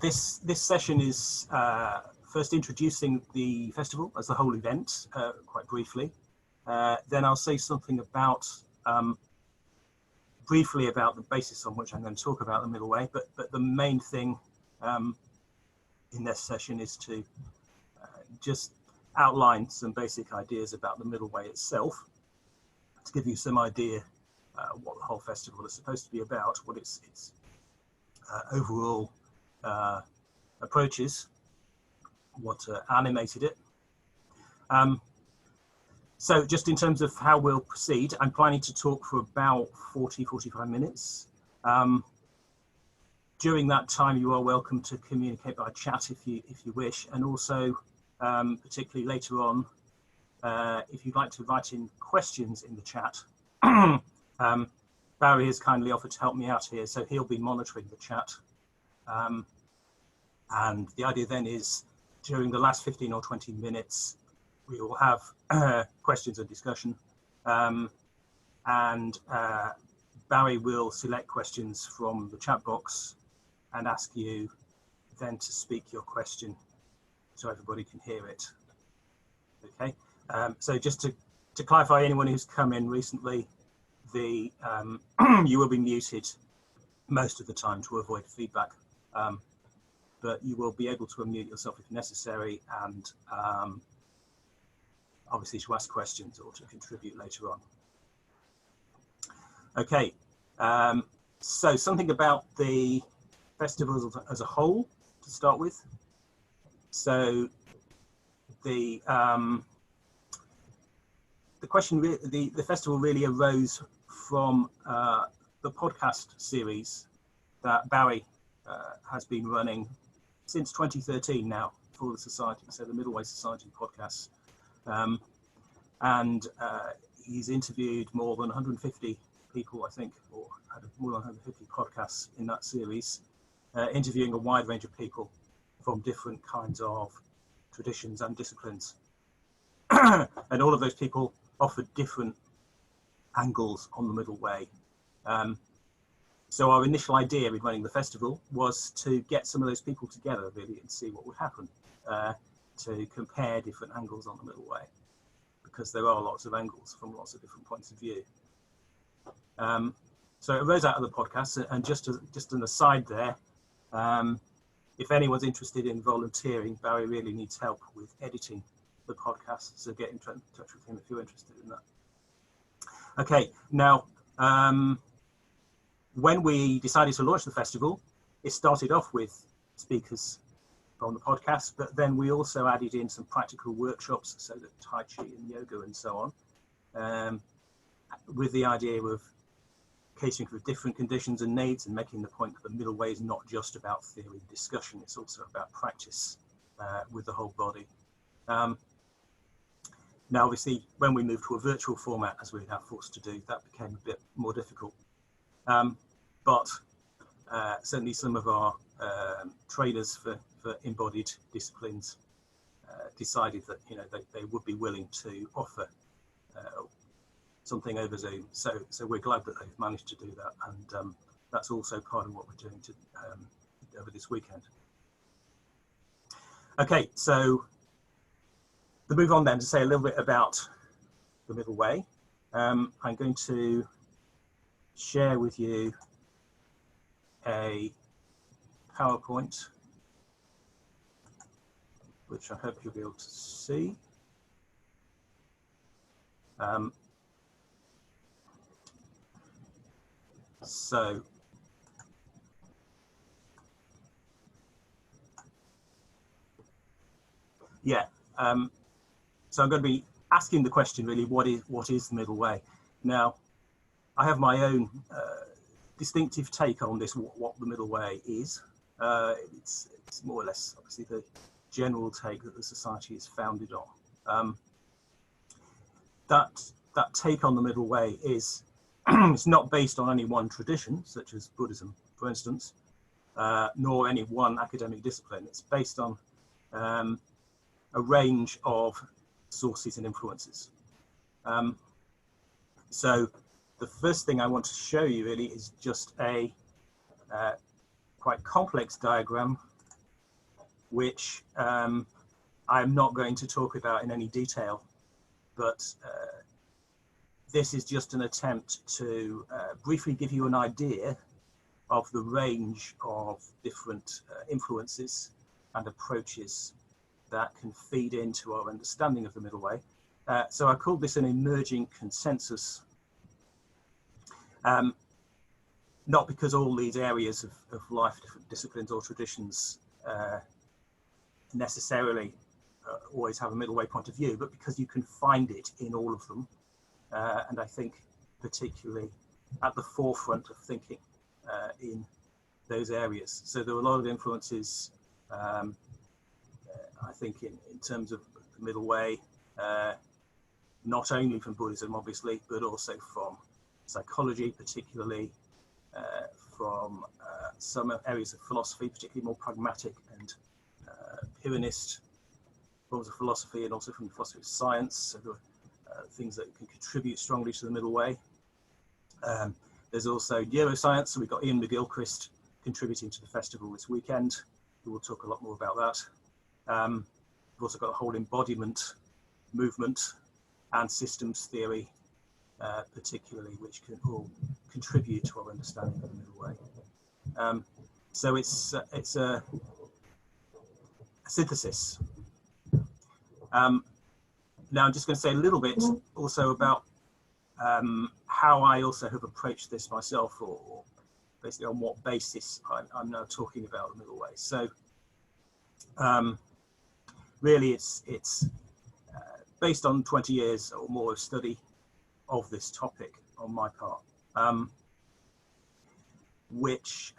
This session is first introducing the festival as the whole event, quite briefly. Then I'll say something about briefly about the basis on which I'm going to talk about the middle way. But the main thing in this session is to just outline some basic ideas about the middle way itself, to give you some idea what the whole festival is supposed to be about, what its overall approaches, what animated it. So just in terms of how we'll proceed, I'm planning to talk for about 40-45 minutes. During that time, you are welcome to communicate by chat if you wish, and also particularly later on, if you'd like to write in questions in the chat. Barry has kindly offered to help me out here, so he'll be monitoring the chat. And the idea then is, during the last 15 or 20 minutes, we will have questions and discussion. And Barry will select questions from the chat box and ask you then to speak your question so everybody can hear it. Okay, so just to clarify, anyone who's come in recently, you will be muted most of the time to avoid feedback, but you will be able to unmute yourself if necessary, and obviously to ask questions or to contribute later on. Okay, so something about the festival as a whole to start with. So the question, the festival really arose from the podcast series that Barry has been running since 2013 now for the Society, so the Middle Way Society podcasts. And he's interviewed more than 150 people, I think, or had more than 150 podcasts in that series, interviewing a wide range of people from different kinds of traditions and disciplines. And all of those people offered different angles on the middle way. So our initial idea in running the festival was to get some of those people together really and see what would happen, to compare different angles on the middle way, because there are lots of angles from lots of different points of view. So it arose out of the podcast, and just an aside there, if anyone's interested in volunteering, Barry really needs help with editing the podcast, so get in touch with him if you're interested in that. Okay, now when we decided to launch the festival, it started off with speakers from the podcast, but then we also added in some practical workshops, so that Tai Chi and yoga and so on, with the idea of catering for different conditions and needs, and making the point that the middle way is not just about theory and discussion, it's also about practice with the whole body. Now, obviously, when we moved to a virtual format, as we're now forced to do, that became a bit more difficult. But certainly some of our trainers for embodied disciplines decided that they would be willing to offer something over Zoom. So we're glad that they've managed to do that, and that's also part of what we're doing over this weekend. Okay, so to move on then to say a little bit about the middle way, I'm going to share with you a PowerPoint, which I hope you'll be able to see. So yeah, so I'm going to be asking the question really, what is the middle way? Now, I have my own distinctive take on this, what the middle way is. It's more or less obviously the general take that the society is founded on. That take on the middle way is it's not based on any one tradition, such as Buddhism, for instance, nor any one academic discipline. It's based on a range of sources and influences. So the first thing I want to show you really is just a quite complex diagram which I'm not going to talk about in any detail, but this is just an attempt to briefly give you an idea of the range of different influences and approaches that can feed into our understanding of the middle way. So I called this an emerging consensus, not because all these areas of life, different disciplines or traditions necessarily always have a middle way point of view, but because you can find it in all of them. And I think particularly at the forefront of thinking in those areas. So there are a lot of influences, I think, in terms of the middle way, not only from Buddhism, obviously, but also from psychology, particularly from some areas of philosophy, particularly more pragmatic and Pyrrhonist forms of philosophy, and also from the philosophy of science. So there are things that can contribute strongly to the middle way. There's also neuroscience, so we've got Ian McGilchrist contributing to the festival this weekend, who will talk a lot more about that. We've also got a whole embodiment movement and systems theory, particularly, which can all contribute to our understanding of the middle way. So it's a synthesis. Now I'm just going to say a little bit also about how I also have approached this myself, or basically on what basis I'm now talking about the middle way. So really it's based on 20 years or more of study of this topic on my part, which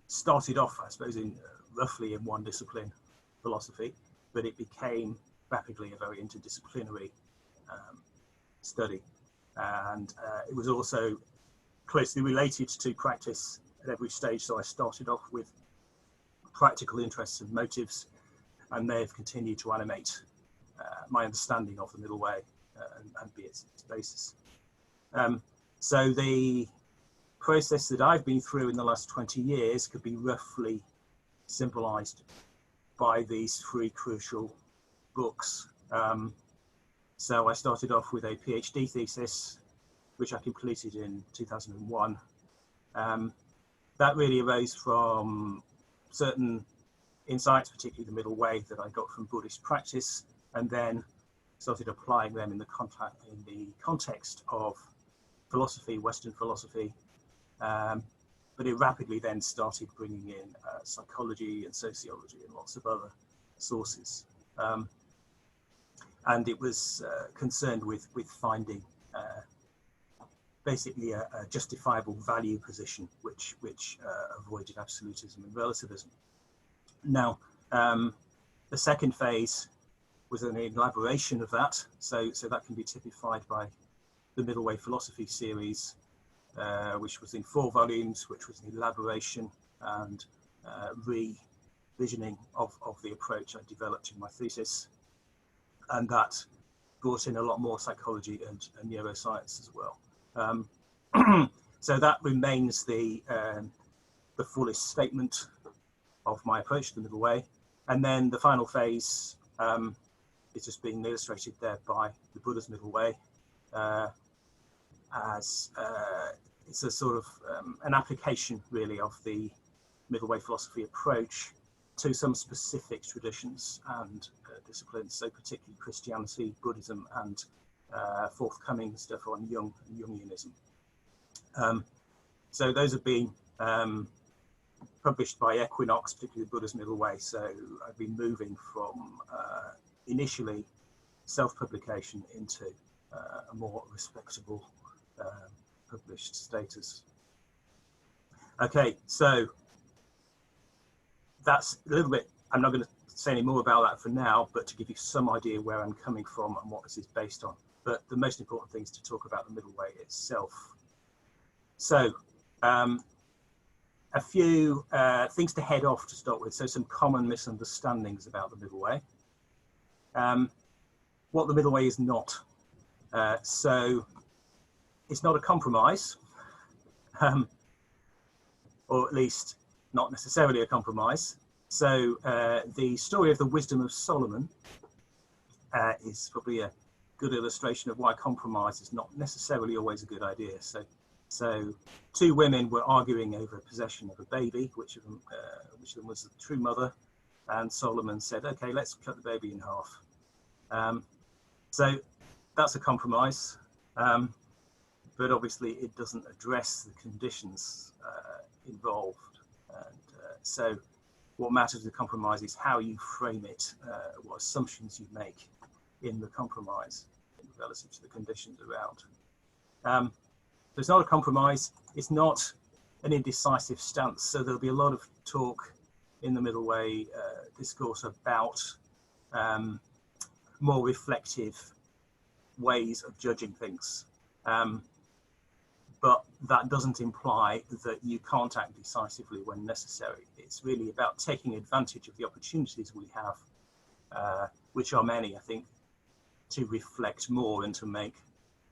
started off, I suppose, in roughly in one discipline, philosophy, but it became rapidly a very interdisciplinary study. And it was also closely related to practice at every stage. So I started off with practical interests and motives, and they have continued to animate my understanding of the middle way and be its basis. So the process that I've been through in the last 20 years could be roughly symbolized by these three crucial books. So I started off with a PhD thesis, which I completed in 2001. That really arose from certain insights, particularly the middle way, that I got from Buddhist practice, and then started applying them in the context of philosophy, Western philosophy. But it rapidly then started bringing in psychology and sociology and lots of other sources. And it was concerned with finding basically a justifiable value position, which avoided absolutism and relativism. Now, the second phase was an elaboration of that. So that can be typified by the Middle Way Philosophy series, which was in 4 volumes, which was an elaboration and revisioning of the approach I developed in my thesis. And that brought in a lot more psychology and neuroscience as well. So that remains the fullest statement of my approach to the middle way. And then the final phase is just being illustrated there by the Buddha's middle way, as it's a sort of an application really of the middle way philosophy approach to some specific traditions and disciplines, so particularly Christianity, Buddhism, and forthcoming stuff on Jungianism. So those have been published by Equinox, particularly the Buddha's middle way. So I've been moving from initially self-publication into a more respectable published status. Okay, so that's a little bit, I'm not going to say any more about that for now, but to give you some idea where I'm coming from and what this is based on. But the most important thing is to talk about the middle way itself. So a few things to head off to start with. So some common misunderstandings about the middle way. What the middle way is not. So it's not a compromise, or at least not necessarily a compromise. So the story of the wisdom of Solomon is probably a good illustration of why compromise is not necessarily always a good idea. So two women were arguing over possession of a baby, which of them was the true mother, and Solomon said, okay, let's cut the baby in half. So that's a compromise, but obviously it doesn't address the conditions involved. And so what matters with compromise is how you frame it, what assumptions you make in the compromise relative to the conditions around. So it's not a compromise, it's not an indecisive stance. So there'll be a lot of talk in the middle way discourse about more reflective ways of judging things. But that doesn't imply that you can't act decisively when necessary. It's really about taking advantage of the opportunities we have, which are many, I think, to reflect more and to make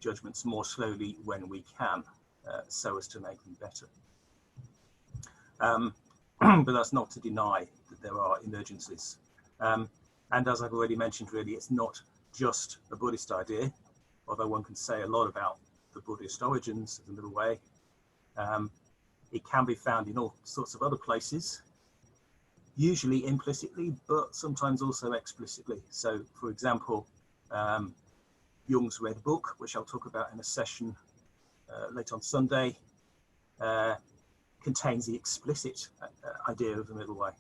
judgments more slowly when we can, so as to make them better. But that's not to deny that there are emergencies. And as I've already mentioned, really, it's not just a Buddhist idea, although one can say a lot about the Buddhist origins of the middle way. It can be found in all sorts of other places, usually implicitly, but sometimes also explicitly. So, for example, Jung's Red Book, which I'll talk about in a session late on Sunday, contains the explicit idea of the middle way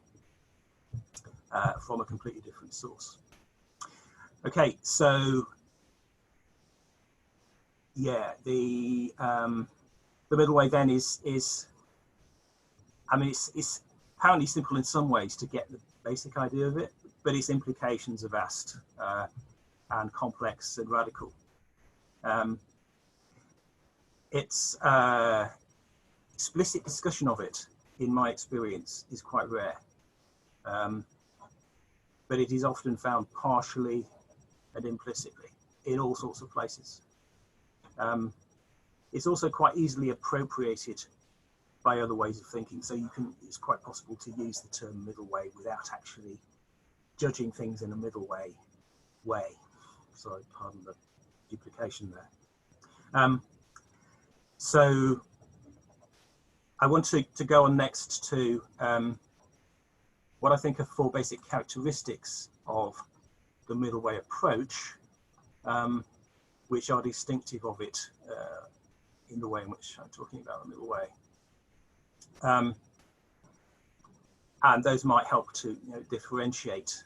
from a completely different source. Okay, so yeah, the middle way then is I mean, it's apparently simple in some ways to get the basic idea of it, but its implications are vast and complex and radical. Its explicit discussion of it, in my experience, is quite rare. But it is often found partially and implicitly in all sorts of places. It's also quite easily appropriated by other ways of thinking. So it's quite possible to use the term middle way without actually judging things in a middle way. Sorry, pardon the duplication there. So I want to go on next to what I think are four basic characteristics of the middle way approach, which are distinctive of it in the way in which I'm talking about the middle way. And those might help to differentiate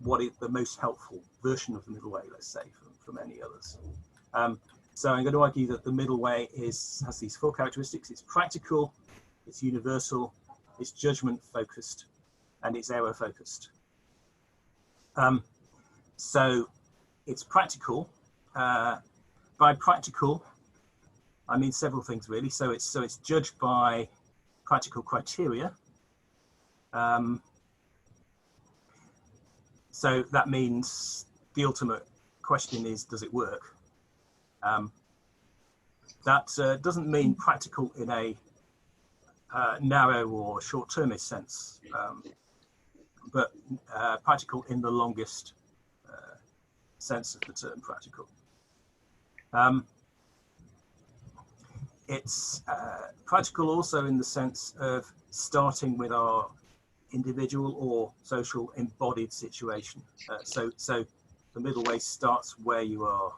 what is the most helpful version of the middle way, let's say, from any others. So I'm going to argue that the middle way has these four characteristics. It's practical, it's universal, it's judgment focused, and it's error focused. So it's practical. By practical, I mean several things really. So it's judged by practical criteria. So that means the ultimate question is, does it work? That doesn't mean practical in a narrow or short-termist sense, but practical in the longest sense of the term practical. It's practical also in the sense of starting with our individual or social embodied situation. So the middle way starts where you are.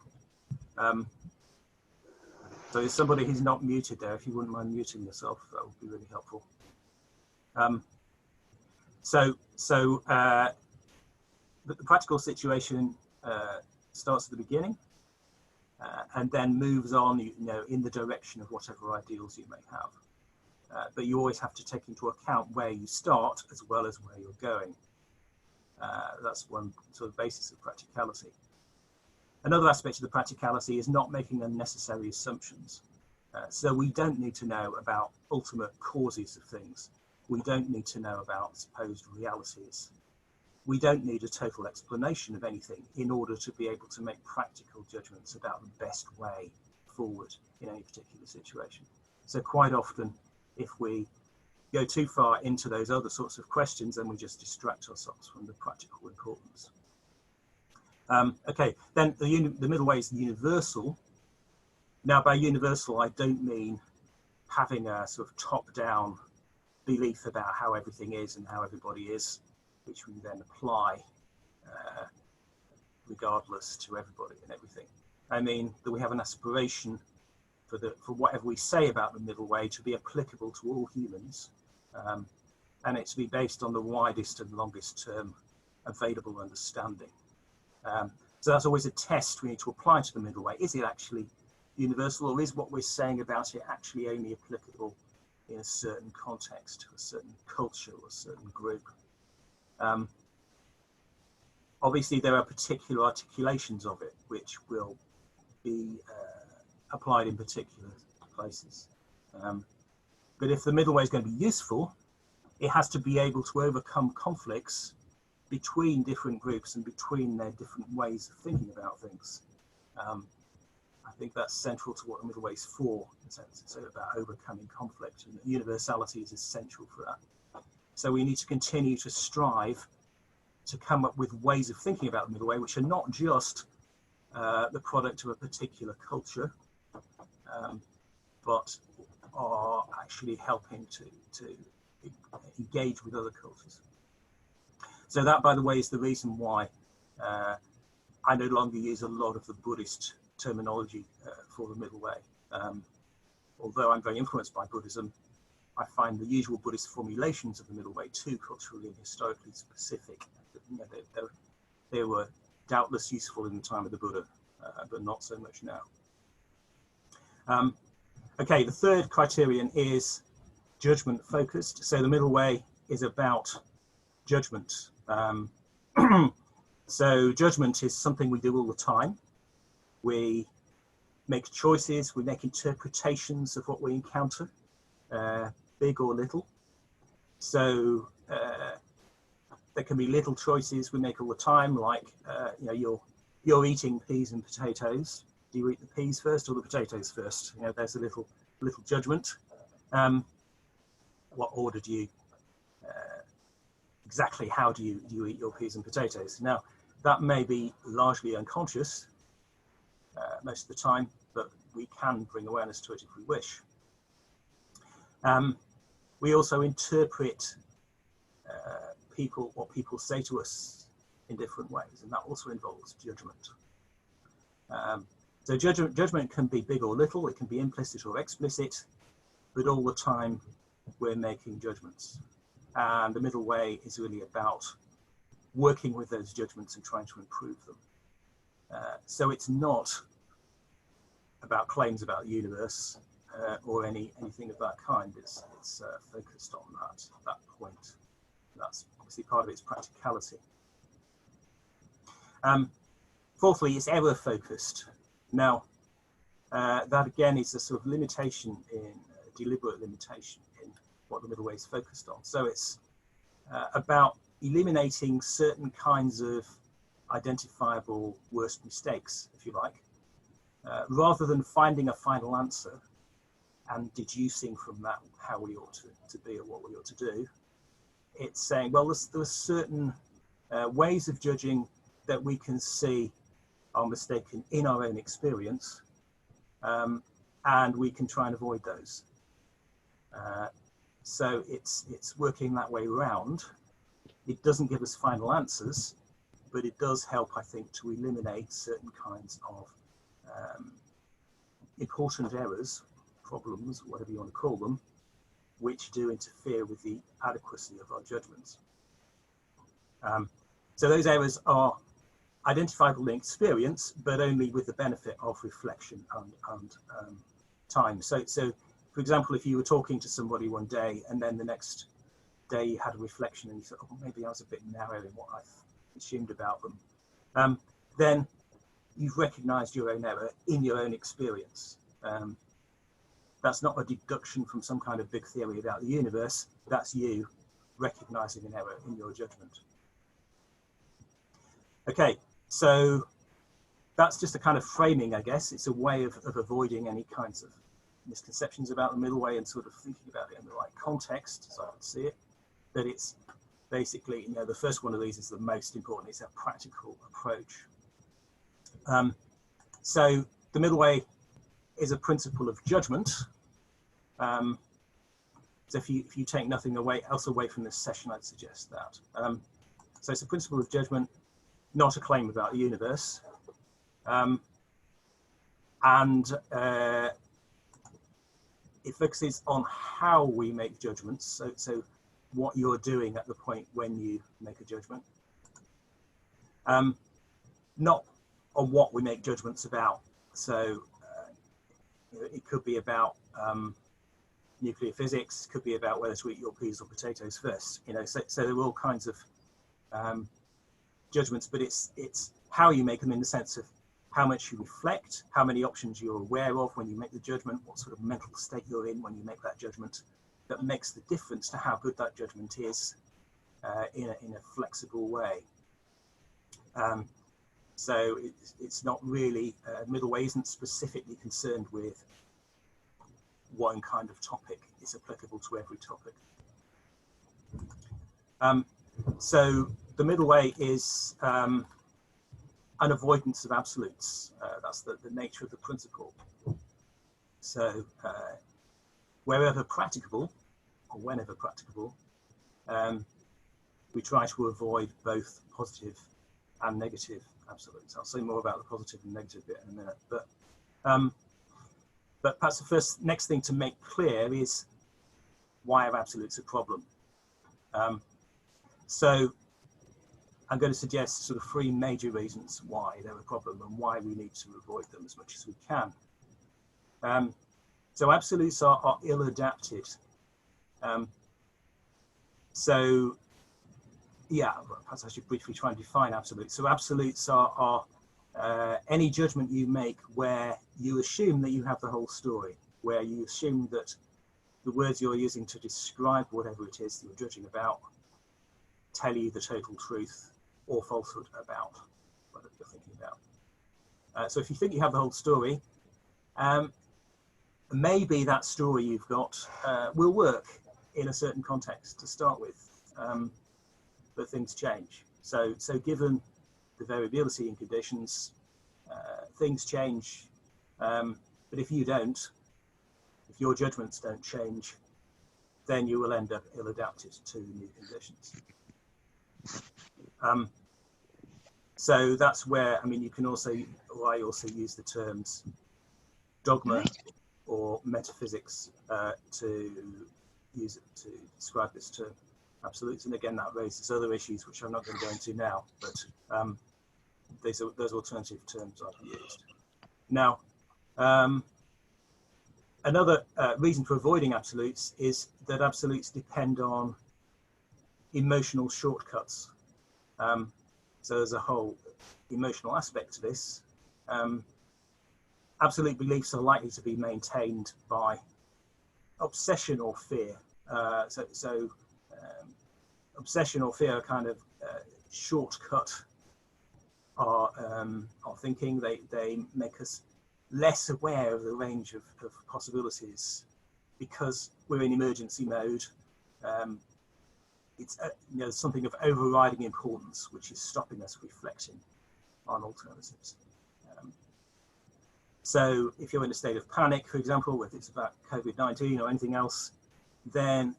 So there's somebody who's not muted there. If you wouldn't mind muting yourself, that would be really helpful. The practical situation starts at the beginning and then moves on, in the direction of whatever ideals you may have. But you always have to take into account where you start as well as where you're going. That's one sort of basis of practicality. Another aspect of the practicality is not making unnecessary assumptions. So we don't need to know about ultimate causes of things. We don't need to know about supposed realities. We don't need a total explanation of anything in order to be able to make practical judgments about the best way forward in any particular situation. So quite often, if we go too far into those other sorts of questions, then we just distract ourselves from the practical importance. Okay, then the middle way is universal. Now, by universal, I don't mean having a sort of top-down belief about how everything is and how everybody is, which we then apply regardless to everybody and everything. I mean that we have an aspiration for whatever we say about the middle way to be applicable to all humans, and it to be based on the widest and longest term available understanding. So that's always a test we need to apply to the middle way. Is it actually universal, or is what we're saying about it actually only applicable in a certain context, to a certain culture or a certain group? Obviously, there are particular articulations of it which will be applied in particular places. But if the middle way is going to be useful, it has to be able to overcome conflicts between different groups and between their different ways of thinking about things. I think that's central to what the middle way is for. It's about overcoming conflict, and universality is essential for that. So we need to continue to strive to come up with ways of thinking about the middle way, which are not just the product of a particular culture, but are actually helping to engage with other cultures. So that, by the way, is the reason why I no longer use a lot of the Buddhist terminology for the middle way. Although I'm very influenced by Buddhism, I find the usual Buddhist formulations of the middle way too culturally and historically specific. You know, they were doubtless useful in the time of the Buddha, but not so much now. Okay, the third criterion is judgment focused. So the middle way is about judgment. So judgment is something we do all the time. We make choices, we make interpretations of what we encounter, big or little. So there can be little choices we make all the time, like you know, you're eating peas and potatoes. Do you eat the peas first or the potatoes first? You know, there's a little judgment. What order do you exactly? How do you eat your peas and potatoes? Now, that may be largely unconscious most of the time, but we can bring awareness to it if we wish. We also interpret what people say to us in different ways, and that also involves judgment. So judgment can be big or little, it can be implicit or explicit, but all the time we're making judgments. And the middle way is really about working with those judgments and trying to improve them. So it's not about claims about the universe or anything of that kind. It's focused on that point. That's obviously part of its practicality. Fourthly, it's error focused. Now, that again is a sort of limitation deliberate limitation in what the middle way is focused on. So it's about eliminating certain kinds of identifiable worst mistakes, if you like, rather than finding a final answer and deducing from that how we ought to be or what we ought to do. It's saying, well, there's certain ways of judging that we can see are mistaken in our own experience, and we can try and avoid those. So it's working that way around. It doesn't give us final answers, but it does help, I think, to eliminate certain kinds of important errors, problems, whatever you want to call them, which do interfere with the adequacy of our judgments. So those errors are identifiable in experience, but only with the benefit of reflection and time. So, for example, if you were talking to somebody one day and then the next day you had a reflection and you thought, oh, maybe I was a bit narrow in what I assumed about them, then you've recognized your own error in your own experience. That's not a deduction from some kind of big theory about the universe. That's you recognizing an error in your judgment. Okay, so that's just a kind of framing, I guess. It's a way of avoiding any kinds of misconceptions about the middle way and sort of thinking about it in the right context, as I would see it, that it's basically, the first one of these is the most important. It's a practical approach. So the middle way is a principle of judgment. So if you take nothing else away from this session, I'd suggest that. So it's a principle of judgment, not a claim about the universe. It focuses on how we make judgments. So what you're doing at the point when you make a judgment. Not on what we make judgments about. So it could be about nuclear physics, could be about whether to eat your peas or potatoes first. So there are all kinds of judgments, but it's how you make them in the sense of how much you reflect, how many options you're aware of when you make the judgment, what sort of mental state you're in when you make that judgment, that makes the difference to how good that judgment is in a flexible way. So it's not really, middle way isn't specifically concerned with one kind of topic. It's applicable to every topic. So the middle way is an avoidance of absolutes. That's the nature of the principle. So wherever practicable, or whenever practicable, we try to avoid both positive and negative absolutes. I'll say more about the positive and negative bit in a minute. But perhaps the next thing to make clear is why are absolutes a problem? So I'm going to suggest sort of 3 major reasons why they're a problem and why we need to avoid them as much as we can. So absolutes are ill-adapted. So yeah, perhaps I should briefly try and define absolutes. So absolutes are any judgment you make where you assume that you have the whole story, where you assume that the words you're using to describe whatever it is that you're judging about tell you the total truth or falsehood about what you're thinking about. So if you think you have the whole story, maybe that story you've got will work in a certain context to start with, but things change. So given the variability in conditions, things change, but if you don't, if your judgments don't change, then you will end up ill-adapted to new conditions. So that's where, you can also, or I also use the terms dogma or metaphysics to use it to describe this term, absolutes. And again, that raises other issues which I'm not going to go into now, but those alternative terms I've used. Now, another reason for avoiding absolutes is that absolutes depend on emotional shortcuts. So there's a whole emotional aspect to this. Absolute beliefs are likely to be maintained by obsession or fear. Obsession or fear are kind of shortcut our thinking. They make us less aware of the range of possibilities because we're in emergency mode. It's something of overriding importance which is stopping us reflecting on alternatives. So if you're in a state of panic, for example, whether it's about COVID-19 or anything else, then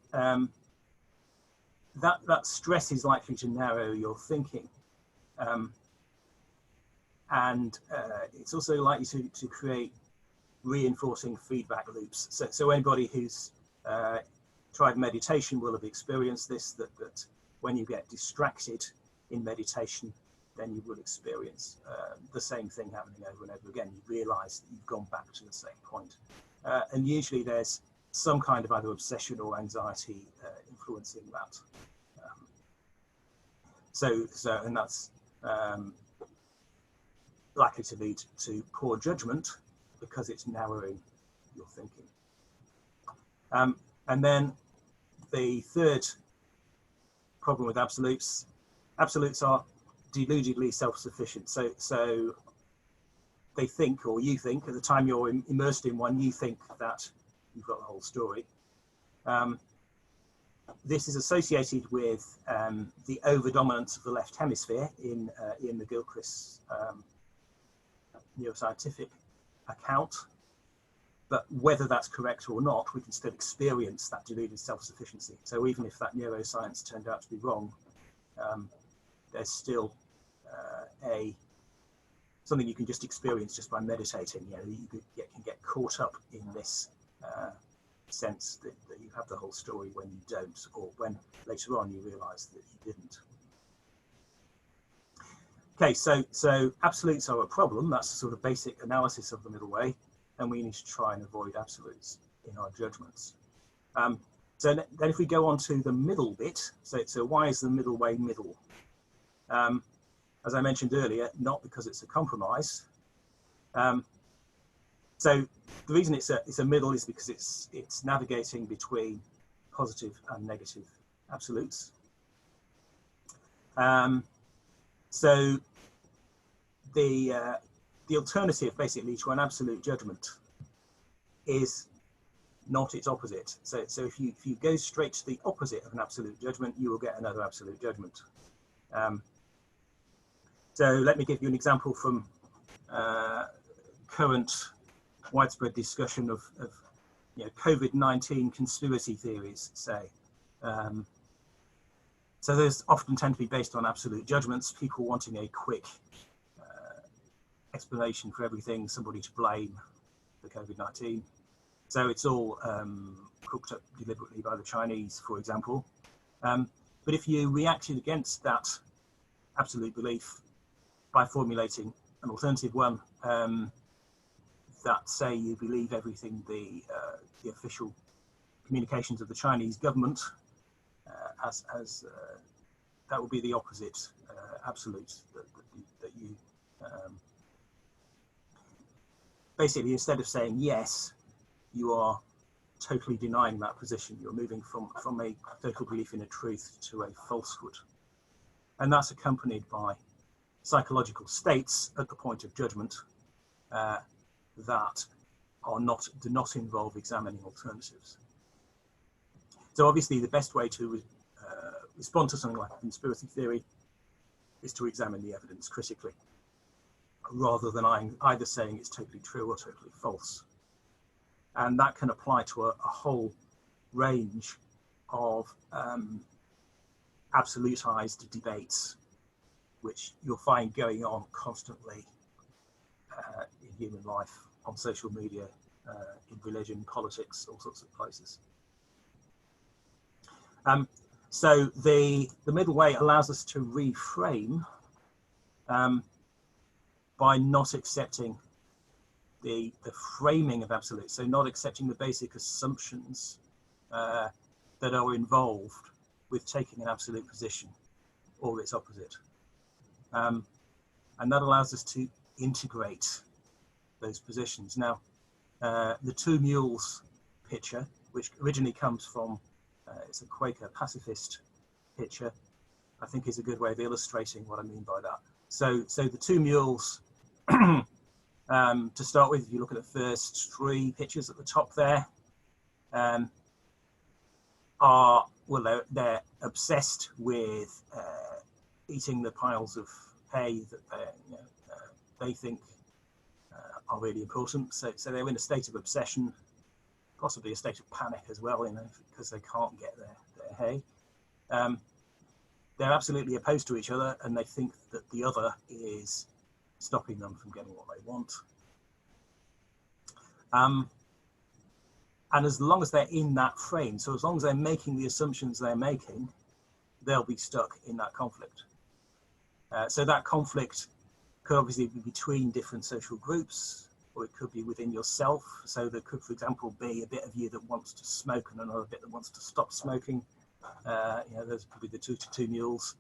that stress is likely to narrow your thinking. And it's also likely to create reinforcing feedback loops. So anybody who's tried meditation will have experienced this, that when you get distracted in meditation, then you will experience the same thing happening over and over again. You realize that you've gone back to the same point. And usually there's some kind of either obsession or anxiety influencing that. And that's likely to lead to poor judgment because it's narrowing your thinking. And then the third problem with absolutes are deludedly self-sufficient. So they think, or you think, at the time you're immersed in one, you think that you've got the whole story. This is associated with the over-dominance of the left hemisphere in Ian McGilchrist's neuroscientific account. But whether that's correct or not, we can still experience that deluded self-sufficiency. So even if that neuroscience turned out to be wrong, there's still something you can just experience just by meditating. You know, you can get caught up in this sense that you have the whole story when you don't, or when later on you realise that you didn't. Okay, so absolutes are a problem. That's the sort of basic analysis of the middle way, and we need to try and avoid absolutes in our judgments. So then if we go on to the middle bit, so why is the middle way middle? As I mentioned earlier, not because it's a compromise. So the reason it's a middle is because it's navigating between positive and negative absolutes. So the alternative basically to an absolute judgment is not its opposite. So if you go straight to the opposite of an absolute judgment, you will get another absolute judgment. So let me give you an example from current widespread discussion of COVID-19 conspiracy theories, say. So those often tend to be based on absolute judgments, people wanting a quick explanation for everything, somebody to blame for COVID-19. So it's all cooked up deliberately by the Chinese, for example. But if you reacted against that absolute belief by formulating an alternative one, that say you believe everything the official communications of the Chinese government, as that would be the opposite absolute that you basically, instead of saying yes, you are totally denying that position. You're moving from a total belief in a truth to a falsehood, and that's accompanied by psychological states at the point of judgment that do not involve examining alternatives. So obviously the best way to respond to something like a conspiracy theory is to examine the evidence critically, rather than either saying it's totally true or totally false. And that can apply to a whole range of absolutized debates, which you'll find going on constantly in human life, on social media, in religion, politics, all sorts of places. So the middle way allows us to reframe by not accepting the framing of absolutes, so not accepting the basic assumptions that are involved with taking an absolute position or its opposite. And that allows us to integrate those positions. Now, the two mules picture, which originally comes from, it's a Quaker pacifist picture, I think is a good way of illustrating what I mean by that. So the two mules, to start with, if you look at the first three pictures at the top there, they're obsessed with eating the piles of hay that they think are really important. So they're in a state of obsession, possibly a state of panic as well, because they can't get their hay. They're absolutely opposed to each other, and they think that the other is stopping them from getting what they want. And as long as they're in that frame, so as long as they're making the assumptions they're making, they'll be stuck in that conflict. So that conflict could obviously be between different social groups, or it could be within yourself. So there could, for example, be a bit of you that wants to smoke and another bit that wants to stop smoking. Those could be the two mules.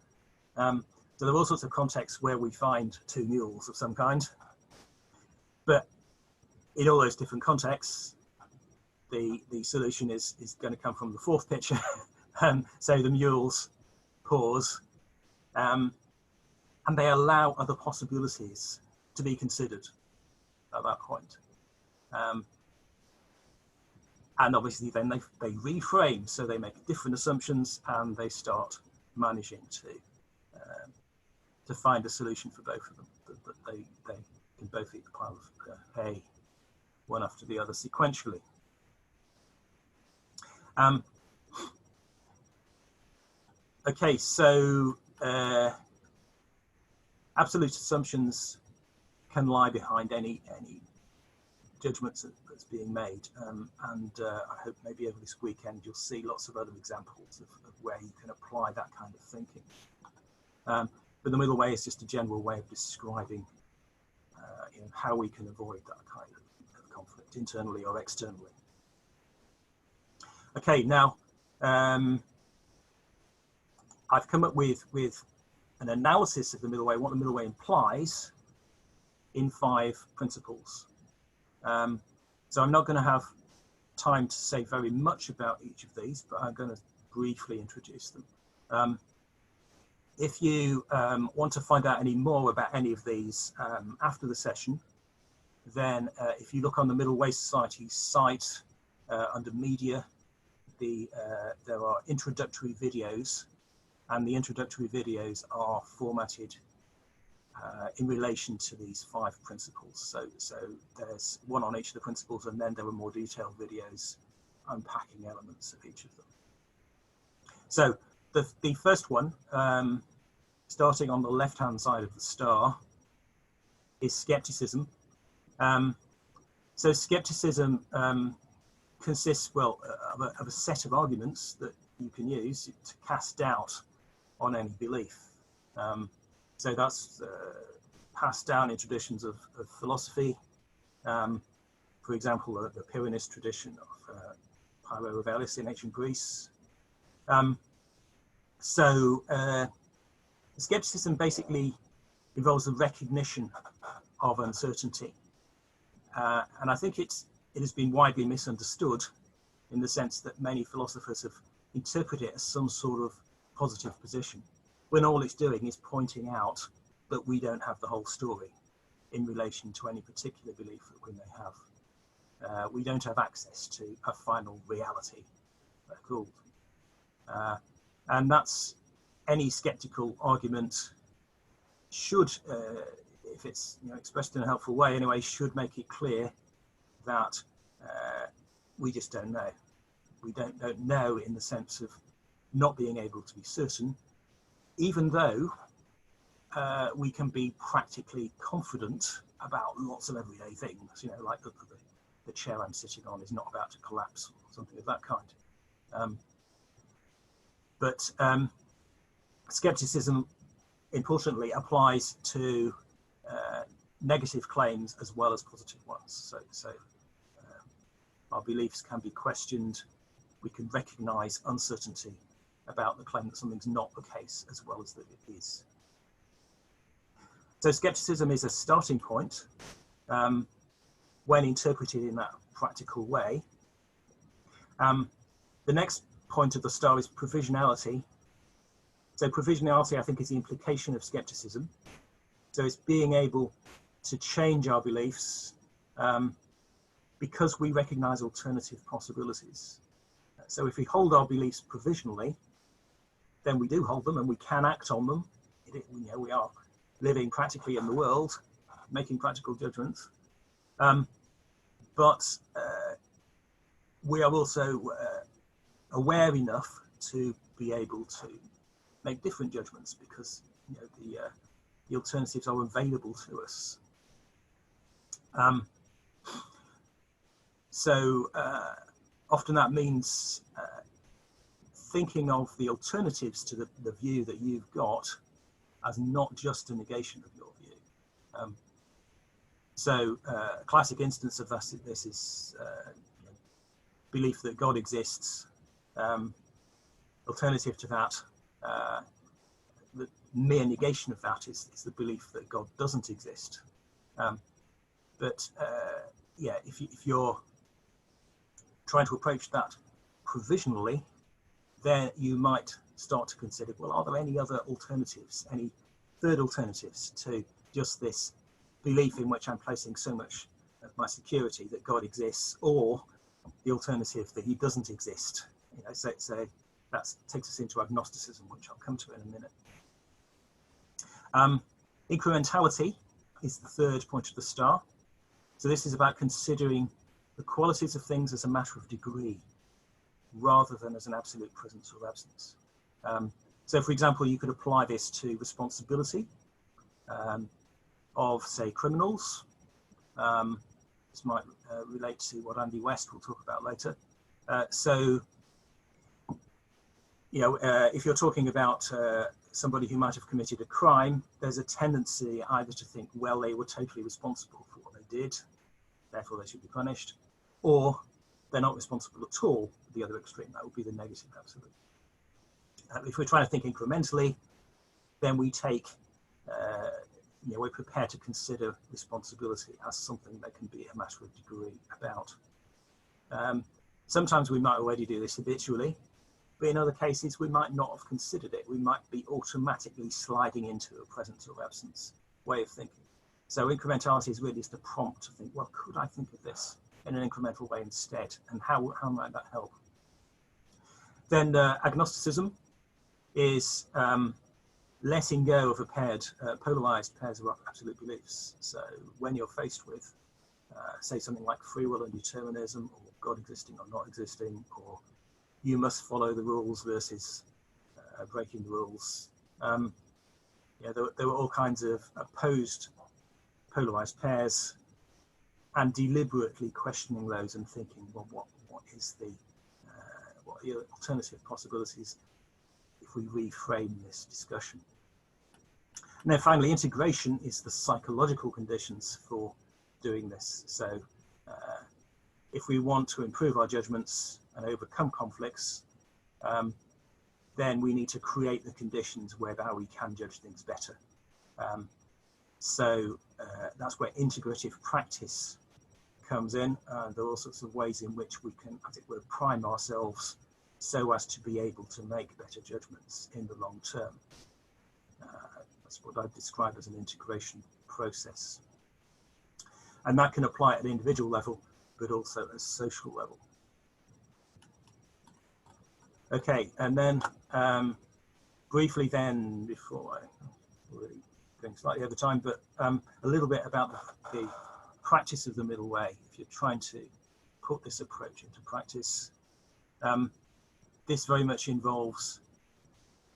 So there are all sorts of contexts where we find two mules of some kind. But in all those different contexts, the solution is going to come from the fourth picture. So the mules pause, and they allow other possibilities to be considered at that point. And obviously then they reframe, so they make different assumptions and they start managing to find a solution for both of them, that they can both eat the pile of hay, one after the other sequentially. Okay, so absolute assumptions can lie behind any judgments that's being made, and I hope maybe over this weekend you'll see lots of other examples of where you can apply that kind of thinking. But the middle way is just a general way of describing how we can avoid that kind of conflict, internally or externally. Okay, now I've come up with an analysis of the middle way, what the middle way implies, in 5 principles. So I'm not going to have time to say very much about each of these, but I'm going to briefly introduce them. If you want to find out any more about any of these after the session, then if you look on the Middle Way Society site under media, there are introductory videos, and the introductory videos are formatted in relation to these 5 principles. So there's one on each of the principles, and then there are more detailed videos unpacking elements of each of them. So the first one, starting on the left-hand side of the star, is skepticism. So skepticism consists, well, of a set of arguments that you can use to cast doubt on any belief. So that's passed down in traditions of philosophy. For example, the Pyrrhonist tradition of Pyrrho of Ellis in ancient Greece. Skepticism basically involves the recognition of uncertainty. And I think it has been widely misunderstood in the sense that many philosophers have interpreted it as some sort of positive position, when all it's doing is pointing out that we don't have the whole story in relation to any particular belief that we may have. We don't have access to a final reality, they're called. And that's any skeptical argument should, if it's expressed in a helpful way anyway, should make it clear that we just don't know. We don't know in the sense of not being able to be certain, even though we can be practically confident about lots of everyday things, like the chair I'm sitting on is not about to collapse or something of that kind. But skepticism, importantly, applies to negative claims as well as positive ones. So our beliefs can be questioned. We can recognize uncertainty about the claim that something's not the case as well as that it is. So skepticism is a starting point when interpreted in that practical way. The next point of the star is provisionality. So provisionality, I think, is the implication of skepticism. So it's being able to change our beliefs because we recognize alternative possibilities. So if we hold our beliefs provisionally, then we do hold them and we can act on them. We are living practically in the world, making practical judgments. But we are also aware enough to be able to make different judgments because the alternatives are available to us. Often that means thinking of the alternatives to the view that you've got as not just a negation of your view. A classic instance of this is belief that God exists. Alternative to that, the mere negation of that is the belief that God doesn't exist. If you're trying to approach that provisionally, then you might start to consider, well, are there any other alternatives, any third alternatives to just this belief in which I'm placing so much of my security that God exists, or the alternative that he doesn't exist. You know, so that takes us into agnosticism, which I'll come to in a minute. Incrementality is the third point of the star. So this is about considering the qualities of things as a matter of degree, rather than as an absolute presence or absence. So, for example, you could apply this to responsibility of, say, criminals. This might relate to what Andy West will talk about later. So, you know, if you're talking about somebody who might have committed a crime, there's a tendency either to think, well, they were totally responsible for what they did, therefore they should be punished, or they're not responsible at all. The other extreme, that would be the negative absolute. If we're trying to think incrementally, then we take, you know, we're prepared to consider responsibility as something that can be a matter of degree about. Sometimes we might already do this habitually, but in other cases we might not have considered it. We might be automatically sliding into a presence or absence way of thinking. So incrementality is really just a prompt to think, well, could I think of this in an incremental way instead, and how might that help? Then agnosticism is letting go of a polarized pairs of absolute beliefs. So when you're faced with, say, something like free will and determinism, or God existing or not existing, or you must follow the rules versus breaking the rules, yeah, there were all kinds of opposed polarized pairs, and deliberately questioning those and thinking, well, what are the alternative possibilities if we reframe this discussion? And then finally, integration is the psychological conditions for doing this. So if we want to improve our judgments and overcome conflicts, then we need to create the conditions whereby we can judge things better. So that's where integrative practice comes in. There are all sorts of ways in which we can, as it were, prime ourselves so as to be able to make better judgments in the long term. That's what I'd describe as an integration process. And that can apply at an individual level, but also at a social level. Okay, and then briefly then, before I already going slightly over time, but a little bit about the practice of the middle way. If you're trying to put this approach into practice, this very much involves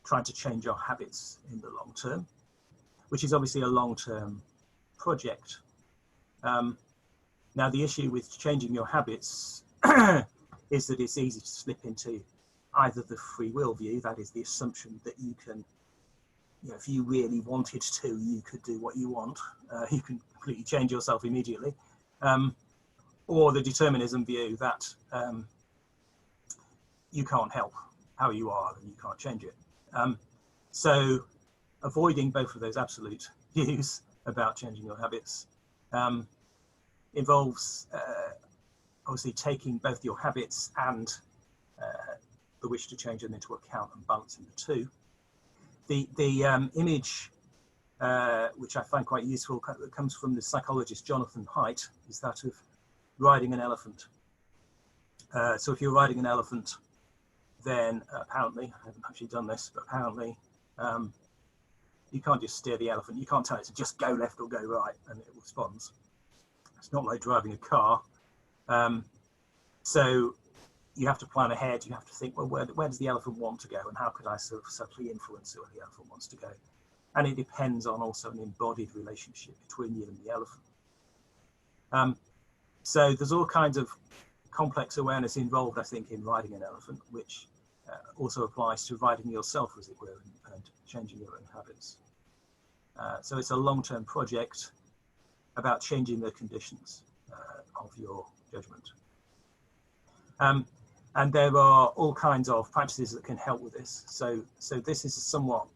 trying to change our habits in the long term, which is obviously a long-term project. Now, the issue with changing your habits is that it's easy to slip into either the free will view, that is the assumption that you can, you know, if you really wanted to, you could do what you want. You can completely change yourself immediately. Or the determinism view that you can't help how you are and you can't change it. So avoiding both of those absolute views about changing your habits involves obviously taking both your habits and the wish to change them into account and balancing the two. The image which I find quite useful that comes from the psychologist Jonathan Haidt is that of riding an elephant. So if you're riding an elephant, then apparently, I haven't actually done this, but apparently you can't just steer the elephant. You can't tell it to just go left or go right and it responds. It's not like driving a car. So you have to plan ahead. You have to think, well, where does the elephant want to go, and how could I sort of subtly influence where the elephant wants to go? And it depends on also an embodied relationship between you and the elephant. So there's all kinds of complex awareness involved, I think, in riding an elephant, which also applies to riding yourself, as it were, and changing your own habits. So it's a long-term project about changing the conditions of your judgment. And there are all kinds of practices that can help with this. So this is a somewhat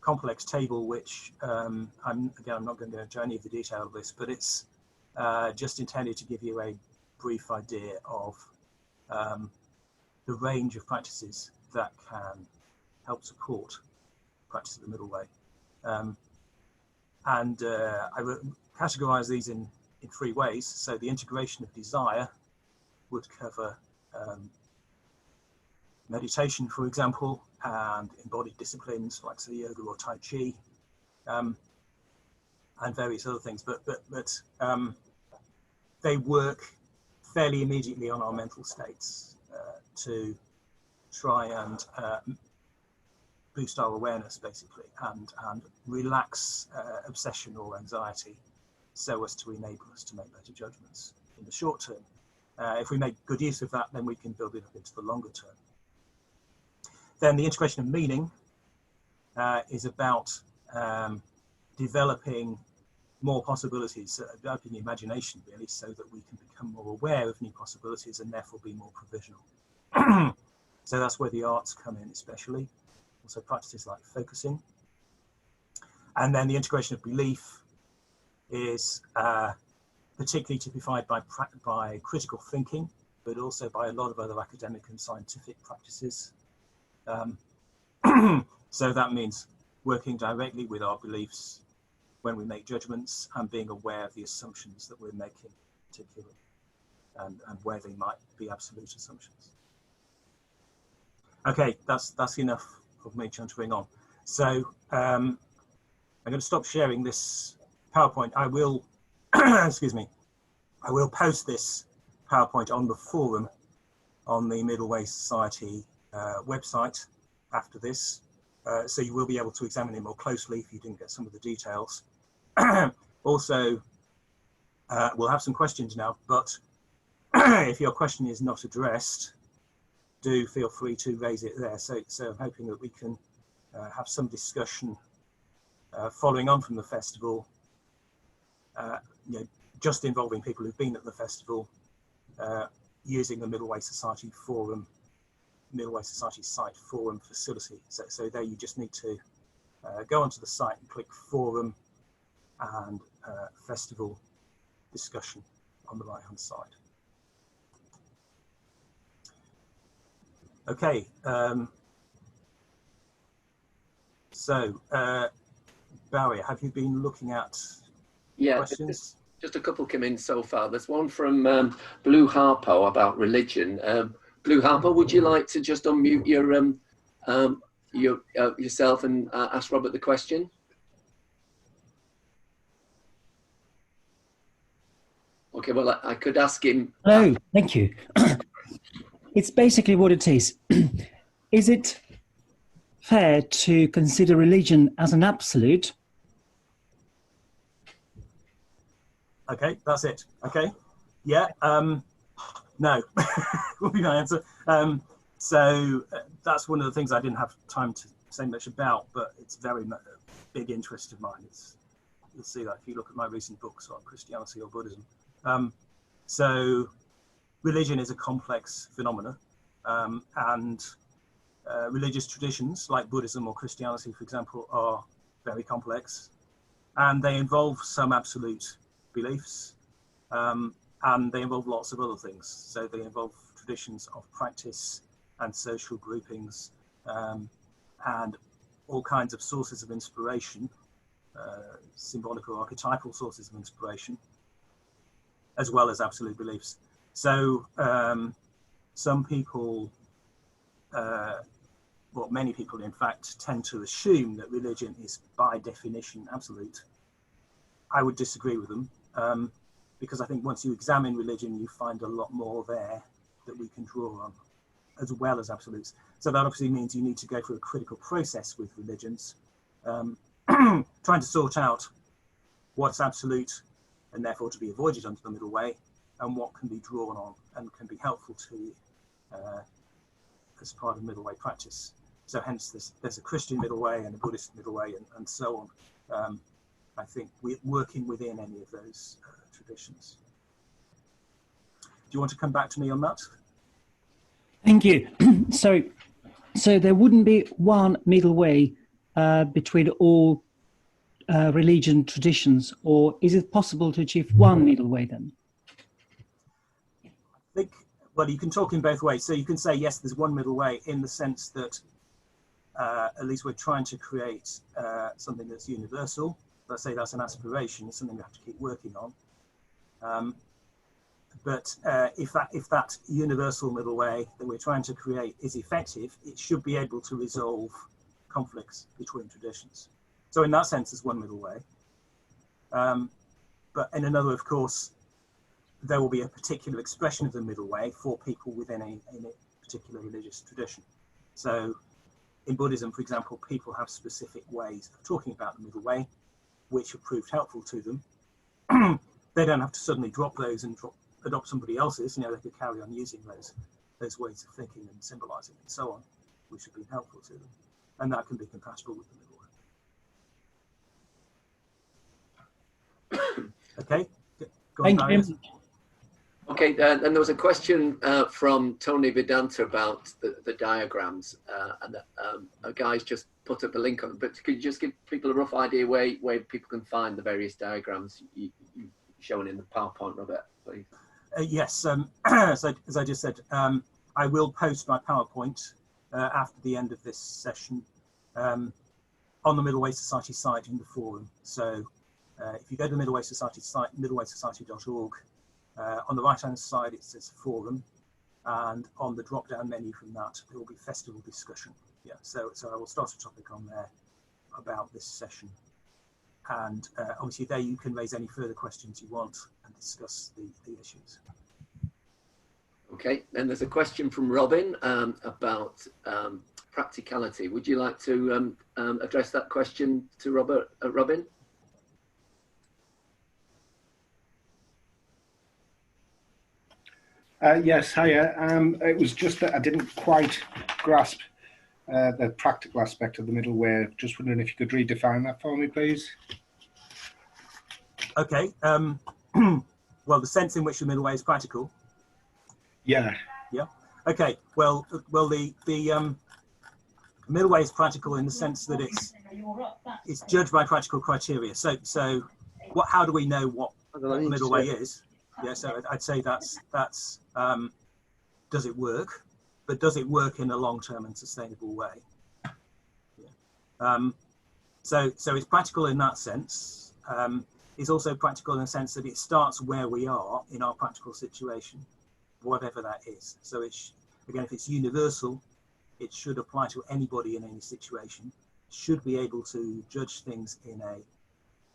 complex table, which I'm not going to go into any of the detail of this, but it's just intended to give you a brief idea of the range of practices that can help support practice of the middle way. I categorize these in 3 ways. So the integration of desire, would cover meditation, for example, and embodied disciplines like say yoga or Tai Chi, and various other things. But they work fairly immediately on our mental states to try and boost our awareness, basically, and relax obsession or anxiety, so as to enable us to make better judgments in the short term. If we make good use of that, then we can build it up into the longer term. Then the integration of meaning is about developing more possibilities, developing imagination, really, so that we can become more aware of new possibilities and therefore be more provisional. So that's where the arts come in, especially. Also practices like focusing. And then the integration of belief is particularly typified by critical thinking, but also by a lot of other academic and scientific practices. So that means working directly with our beliefs when we make judgments and being aware of the assumptions that we're making, particularly, and where they might be absolute assumptions. Okay, that's enough of me chuntering on. So I'm going to stop sharing this PowerPoint. I will, excuse me, I will post this PowerPoint on the forum on the Middle Way Society website after this. So you will be able to examine it more closely if you didn't get some of the details. Also, we'll have some questions now, but if your question is not addressed, do feel free to raise it there. So I'm hoping that we can have some discussion following on from the festival, just involving people who've been at the festival, using the Middle Way Society forum, Middle Way Society site forum facility. So there you just need to go onto the site and click forum and festival discussion on the right hand side. Okay, so Barry, have you been looking at questions? Just a couple come in so far. There's one from Blue Harpo about religion. Blue Harpo, would you like to just unmute yourself and ask Robert the question? Okay, well, I could ask him. Hello, thank you. It's basically what it is. Is it fair to consider religion as an absolute? Okay, that's it. Okay, yeah, no, will be my answer. So that's one of the things I didn't have time to say much about, but it's very much a big interest of mine. You'll see that if you look at my recent books on Christianity or Buddhism. So religion is a complex phenomenon, and religious traditions like Buddhism or Christianity, for example, are very complex, and they involve some absolute beliefs, and they involve lots of other things. So they involve traditions of practice and social groupings, and all kinds of sources of inspiration, symbolic or archetypal sources of inspiration, as well as absolute beliefs. So some people, well, many people in fact, tend to assume that religion is by definition absolute. I would disagree with them, because I think once you examine religion, you find a lot more there that we can draw on, as well as absolutes. So that obviously means you need to go through a critical process with religions, trying to sort out what's absolute and therefore to be avoided under the middle way, and what can be drawn on and can be helpful to you as part of middle way practice. So hence there's a Christian middle way and a Buddhist middle way, and so on. I think we're working within any of those traditions. Do you want to come back to me on that? Thank you. So there wouldn't be one middle way between all religion traditions, or is it possible to achieve one middle way then? I think, well, you can talk in both ways. So you can say, yes, there's one middle way in the sense that at least we're trying to create something that's universal. Let's say that's an aspiration, it's something we have to keep working on. But if that universal middle way that we're trying to create is effective, it should be able to resolve conflicts between traditions. So in that sense, there's one middle way. But in another, of course, there will be a particular expression of the middle way for people within a particular religious tradition. So in Buddhism, for example, people have specific ways of talking about the middle way, which have proved helpful to them. They don't have to suddenly drop those and adopt somebody else's. You know, they could carry on using those ways of thinking and symbolizing and so on, which have been helpful to them. And that can be compatible with the middle way. Okay. Thank you. Okay, and there was a question from Tony Vedanta about the diagrams, and a guy's just put up a link on it, but could you just give people a rough idea where people can find the various diagrams you've shown in the PowerPoint, Robert, please? Yes, so as I just said, I will post my PowerPoint after the end of this session on the Middle Way Society site in the forum. So if you go to the Middle Way Society site, middlewaysociety.org, on the right-hand side it says forum, and on the drop-down menu from that there will be festival discussion. Yeah, so I will start a topic on there about this session, and obviously there you can raise any further questions you want and discuss the issues. Okay, then there's a question from Robin about practicality. Would you like to address that question to Robin? Yes, hiya. It was just that I didn't quite grasp the practical aspect of the middle way. Just wondering if you could redefine that for me, please. Okay. Well, the sense in which the middle way is practical. Yeah. Yeah. Okay. Well, the middle way is practical in the sense that it's judged by practical criteria. So how do we know what the middle way is? Yeah, so I'd say that's does it work, but does it work in a long-term and sustainable way? Yeah. So it's practical in that sense. It's also practical in the sense that it starts where we are in our practical situation, whatever that is. So it's, again, if it's universal, it should apply to anybody in any situation, should be able to judge things in a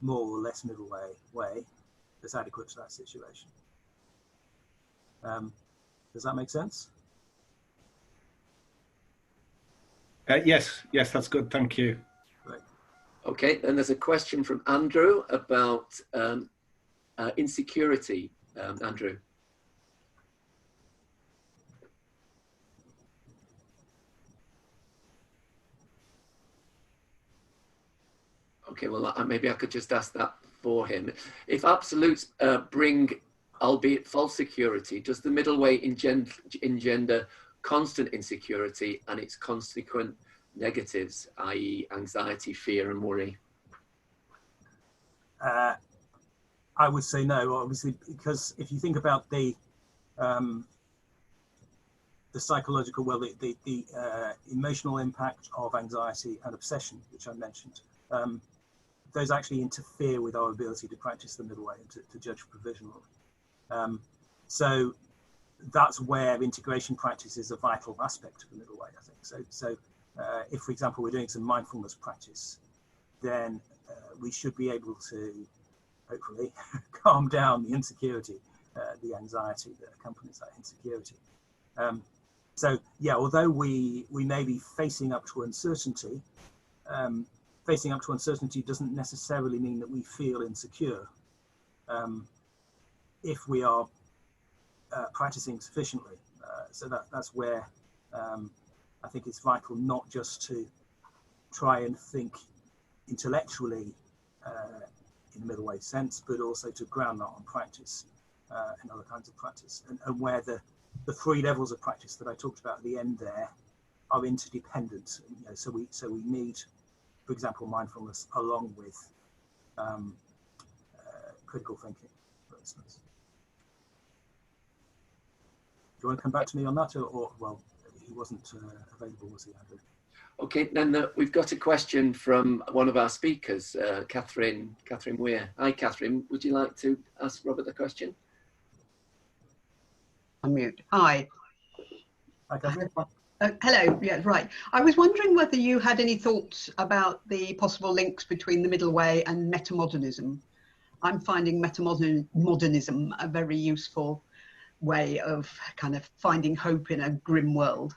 more or less middle way that's adequate to that situation. Does that make sense? Yes, that's good. Thank you. Right. Okay, and there's a question from Andrew about insecurity. Andrew. Okay, well, maybe I could just ask that for him. If absolutes bring, albeit false security, does the middle way engender constant insecurity and its consequent negatives, i.e. anxiety, fear and worry? I would say no, obviously, because if you think about the psychological, well, the emotional impact of anxiety and obsession, which I mentioned, those actually interfere with our ability to practice the middle way and to judge provisionally. So that's where integration practice is a vital aspect of the middle way, I think. So if, for example, we're doing some mindfulness practice, then we should be able to hopefully calm down the insecurity, the anxiety that accompanies that insecurity. So yeah, although we may be facing up to uncertainty, facing up to uncertainty doesn't necessarily mean that we feel insecure. If we are practicing sufficiently. So that's where I think it's vital not just to try and think intellectually in the middle way sense, but also to ground that on practice and other kinds of practice, and where the three levels of practice that I talked about at the end there are interdependent. You know, so we need, for example, mindfulness along with critical thinking, for instance. Do you want to come back to me on that, or well, he wasn't available, was he, Andrew? Okay, then we've got a question from one of our speakers, Catherine Weir. Hi, Catherine. Would you like to ask Robert the question? Unmute. Hi. Okay. Hello. Yeah, right. I was wondering whether you had any thoughts about the possible links between the middle way and metamodernism. I'm finding metamodernism a very useful way of kind of finding hope in a grim world.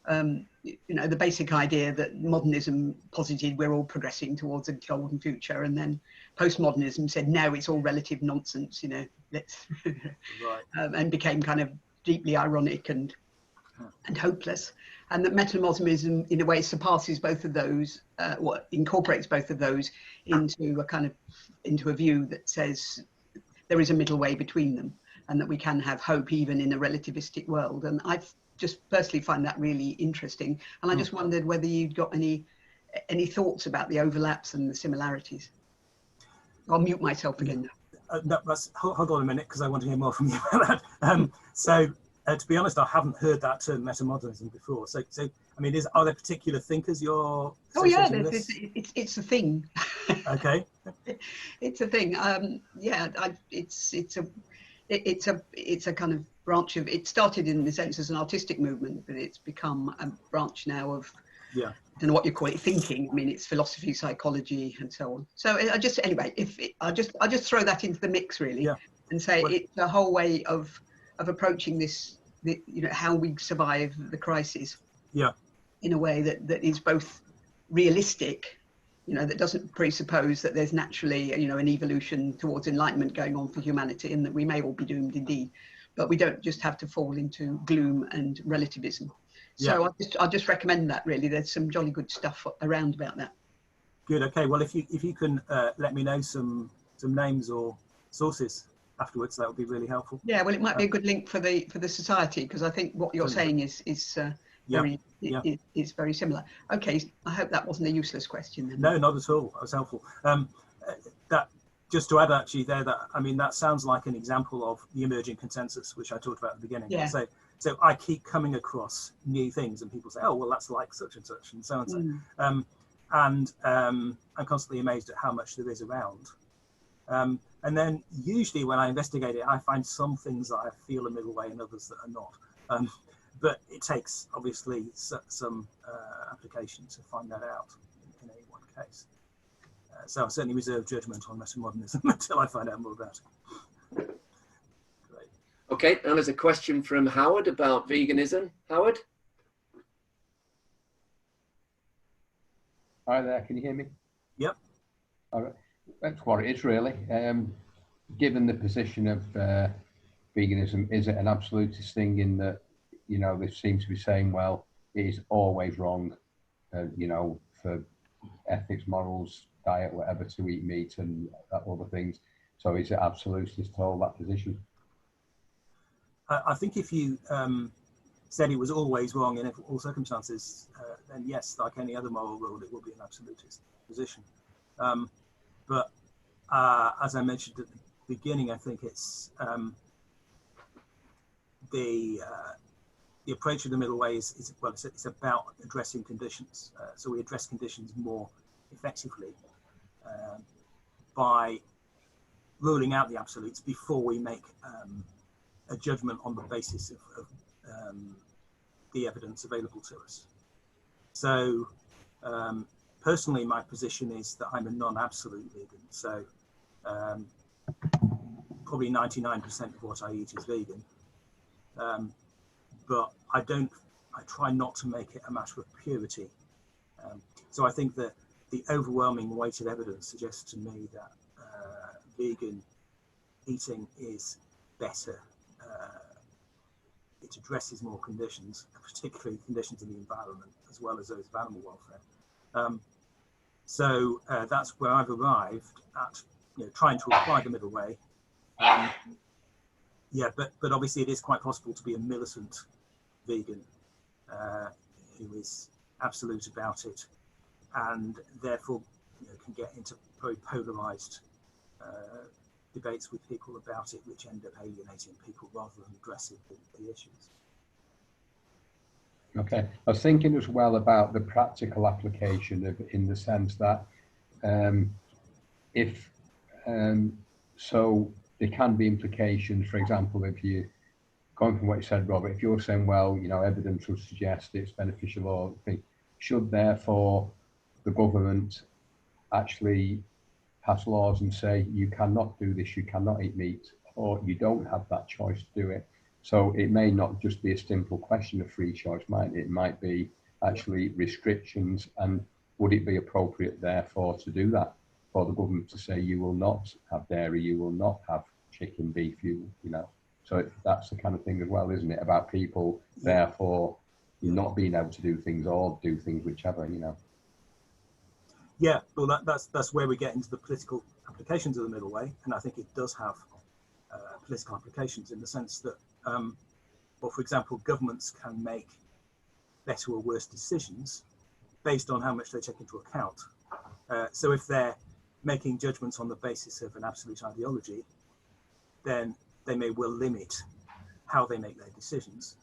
You know, the basic idea that modernism posited we're all progressing towards a golden future, and then postmodernism said no, it's all relative nonsense, you know, let's Right. and became kind of deeply ironic and hopeless. And that metamodernism in a way surpasses both of those, incorporates both of those into a kind of a view that says there is a middle way between them, and that we can have hope even in a relativistic world. And I've just personally find that really interesting. And I just wondered whether you'd got any thoughts about the overlaps and the similarities. I'll mute myself again now. No, hold on a minute, because I want to hear more from you about that. To be honest, I haven't heard that term metamodernism before. So I mean, are there particular thinkers you're? Oh yeah, it's a thing. Okay. It's a thing. Yeah, it's a kind of branch of. It started in the sense as an artistic movement, but it's become a branch now of. Yeah. I don't know what you call it, thinking. I mean, it's philosophy, psychology, and so on. So anyway, I'll just throw that into the mix really, and say it's a whole way of approaching this, you know, how we survive the crisis. Yeah. In a way that is both realistic, you know, that doesn't presuppose that there's naturally, you know, an evolution towards enlightenment going on for humanity, and that we may all be doomed indeed, but we don't just have to fall into gloom and relativism. So I'll just recommend that really. There's some jolly good stuff around about that. Good. Okay. Well, if you can let me know some names or sources afterwards, that would be really helpful. Yeah. Well, it might be a good link for the society, because I think what you're saying is very similar. Okay. I hope that wasn't a useless question then. No, not at all. That was helpful. That just to add actually there, that I mean that sounds like an example of the emerging consensus, which I talked about at the beginning. Yeah. So I keep coming across new things, and people say, "Oh, well, that's like such and such," and so on. I'm constantly amazed at how much there is around. And then usually when I investigate it, I find some things that I feel a middle way and others that are not. But it takes obviously some application to find that out in any one case. So I certainly reserve judgment on metamodernism until I find out more about it. Great. Okay, and there's a question from Howard about veganism. Howard? Hi there, can you hear me? Yep. All right. That's what it is really. Given the position of veganism, is it an absolutist thing in that, you know, they seem to be saying, well, it is always wrong, you know, for ethics, morals, diet, whatever, to eat meat and other things. So is it absolutist to hold that position? I think if you said it was always wrong in all circumstances, then yes, like any other moral rule, it will be an absolutist position. But as I mentioned at the beginning, I think it's the approach of the middle way is it's about addressing conditions. So we address conditions more effectively by ruling out the absolutes before we make a judgment on the basis of the evidence available to us. So personally, my position is that I'm a non-absolute vegan. So probably 99% of what I eat is vegan. But I try not to make it a matter of purity. So I think that the overwhelming weight of evidence suggests to me that vegan eating is better. It addresses more conditions, particularly conditions in the environment, as well as those of animal welfare. So that's where I've arrived at, you know, trying to apply the middle way. Yeah, but obviously it is quite possible to be a militant vegan who is absolute about it, and therefore, you know, can get into very polarized debates with people about it, which end up alienating people rather than addressing the issues. Okay, I was thinking as well about the practical application of, in the sense that so there can be implications, for example, if you going from what you said, Robert, if you're saying, well, you know, evidence would suggest it's beneficial, or should therefore the government actually pass laws and say you cannot do this, you cannot eat meat, or you don't have that choice to do it? So it may not just be a simple question of free choice, might it? It might be actually restrictions, and would it be appropriate therefore to do that, for the government to say you will not have dairy, you will not have chicken, beef, you know? So that's the kind of thing as well, isn't it? About people therefore not being able to do things, or do things whichever, you know. Yeah, well, that's where we get into the political applications of the middle way, and I think it does have political applications in the sense that, well, for example, governments can make better or worse decisions based on how much they take into account. So if they're making judgments on the basis of an absolute ideology, then they may well limit how they make their decisions,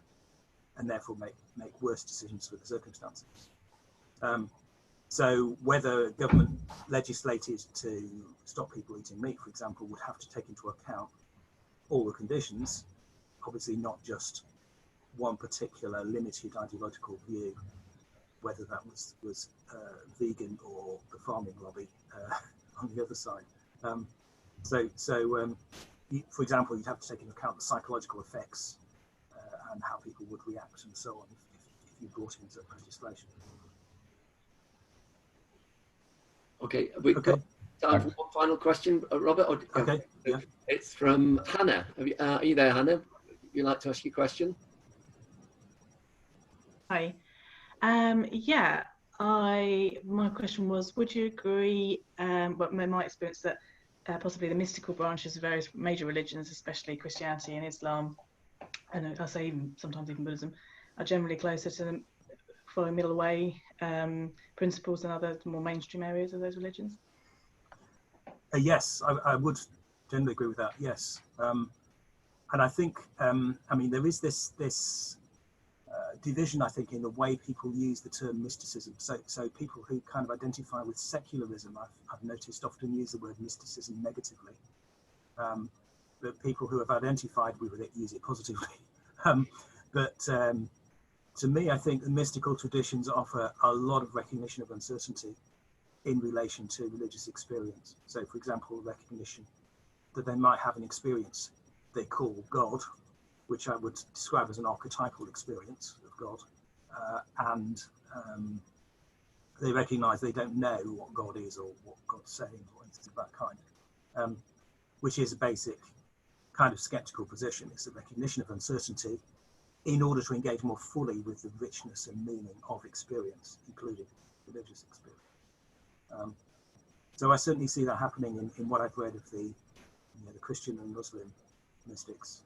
and therefore make worse decisions for the circumstances. So whether government legislated to stop people eating meat, for example, would have to take into account all the conditions, obviously not just one particular limited ideological view, whether that was vegan or the farming lobby on the other side. For example, you'd have to take into account the psychological effects and how people would react and so on if you brought it into legislation. Okay, we've got time for one final question, Robert. Okay, yeah. It's from Hannah. Are you there, Hannah? Would you like to ask your question? Hi. Yeah, my question was, would you agree, but my experience, that possibly the mystical branches of various major religions, especially Christianity and Islam, and I say sometimes even Buddhism, are generally closer to the following middle way principles than other more mainstream areas of those religions? Yes, I would generally agree with that. Yes, and I think I mean there is this division, I think, in the way people use the term mysticism. So people who kind of identify with secularism, I've noticed, often use the word mysticism negatively, but people who have identified with it use it positively. To me, I think the mystical traditions offer a lot of recognition of uncertainty in relation to religious experience. So, for example, recognition that they might have an experience they call God, which I would describe as an archetypal experience of God, and they recognize they don't know what God is or what God's saying or anything of that kind, which is a basic kind of skeptical position. It's a recognition of uncertainty in order to engage more fully with the richness and meaning of experience, including religious experience. So I certainly see that happening in what I've read of the Christian and Muslim mystics,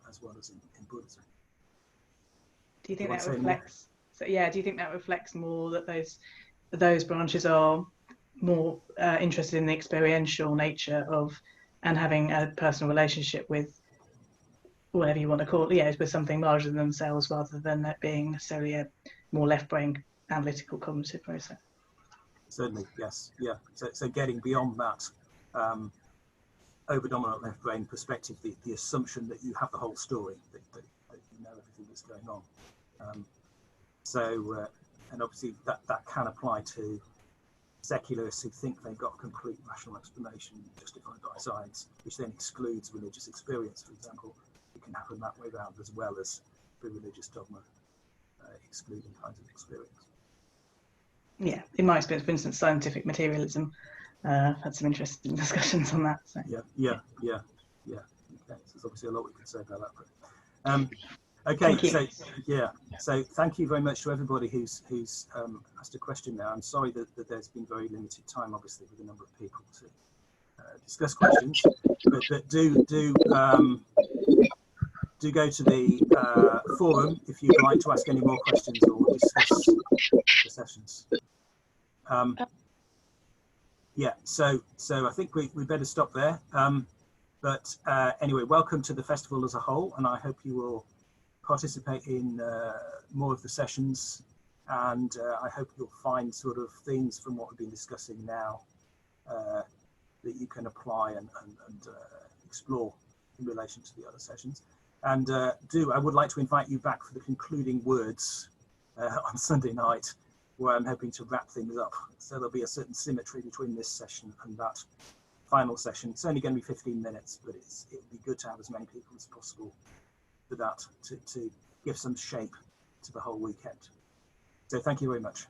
as well as in Buddhism. Do you think that reflects? So yeah, do you think that reflects more that those branches are more interested in the experiential nature of and having a personal relationship with whatever you want to call it, with something larger than themselves, rather than that being necessarily a more left-brain analytical cognitive process? Certainly, yes, yeah. So getting beyond that over-dominant left-brain perspective, the assumption that you have the whole story, that you know everything that's going on. And obviously that can apply to secularists who think they've got a complete rational explanation justified by science, which then excludes religious experience, for example. It can happen that way around as well as the religious dogma excluding kinds of experience. Yeah, in my experience, for instance, scientific materialism, I've had some interesting discussions on that. So. Yeah. Okay, so there's obviously a lot we could say about that. But, okay, so thank you very much to everybody who's asked a question there. I'm sorry that there's been very limited time, obviously, with a number of people to discuss questions, but do go to the forum if you'd like to ask any more questions or discuss the sessions. So I think we better stop there. But anyway, welcome to the festival as a whole, and I hope you will participate in more of the sessions, and I hope you'll find sort of themes from what we've been discussing now that you can apply and explore in relation to the other sessions. And I would like to invite you back for the concluding words on Sunday night, where I'm hoping to wrap things up. So there'll be a certain symmetry between this session and that final session. It's only going to be 15 minutes, but it would be good to have as many people as possible for that, to give some shape to the whole weekend. So thank you very much.